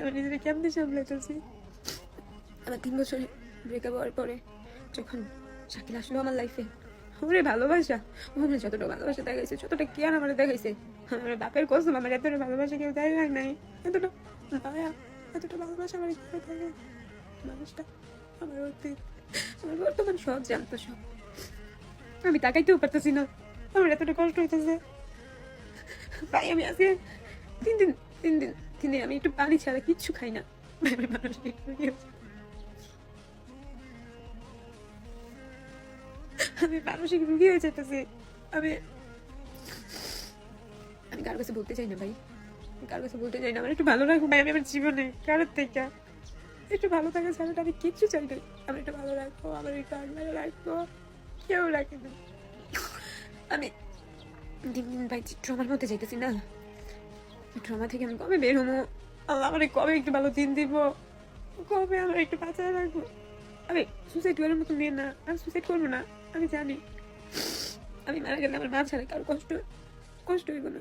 আমি নিজেকে কেমনি সামলাইতেছি। আমার 3 বছর ব্রেকআপ হওয়ার পরে যখন শাকিল আসলো আমার লাইফে, ওরে ভালোবাসা, ওখানে যতটা ভালোবাসা দেখাইছে, যতটা কেয়ার আমার দেখাইছে, আমার বাপের কসম আমার এতটা ভালোবাসা কেউ দেয় নাই। এতটা মায়া, এতটা ভালোবাসা আমার কেউ থাকে। মানুষটা আমার অতীত, আমার বর্তমান সব জানতো, সব। আমি তাকাইতেও পারতেছি না, আমার এতটা কষ্ট হইতেছে ভাই। আমি আজকে 3 দিন 3 দিন আমি একটু পানি ছাড়া কিচ্ছু খাই না ভাই। আমি মানসিক রোগী হয়েছি। আমি মানসিক রোগী হয়ে যেতেছি। আমি আমি কারোর কাছে বলতে চাই না ভাই, আমি কারোর কাছে বলতে চাই না। আমার একটু ভালো রাখবো ভাই, আমি আমার জীবনে কারোর থেকে একটু ভালো থাকা ছাড়া আমি কিচ্ছু চাই না। আমি একটু ভালো রাখবো, আমার একটু আগলে রাখবো, কেউ রাখে না। আমি দিন দিন ভাই ট্রমার মধ্যে যাইতেছি না। ট্রমা থেকে আমি কবে বের হবো? আল্লাহ আমার কবে একটু ভালো দিন দিব, কবে আমার একটু বাঁচায় রাখবো? আমি সুসাইড করার মতো মেয়ে না, আমি সুসাইড করবো না। আমি জানি আমি মারা গেলে আমার মা ছাড়া কারো কষ্ট কষ্ট হইব না।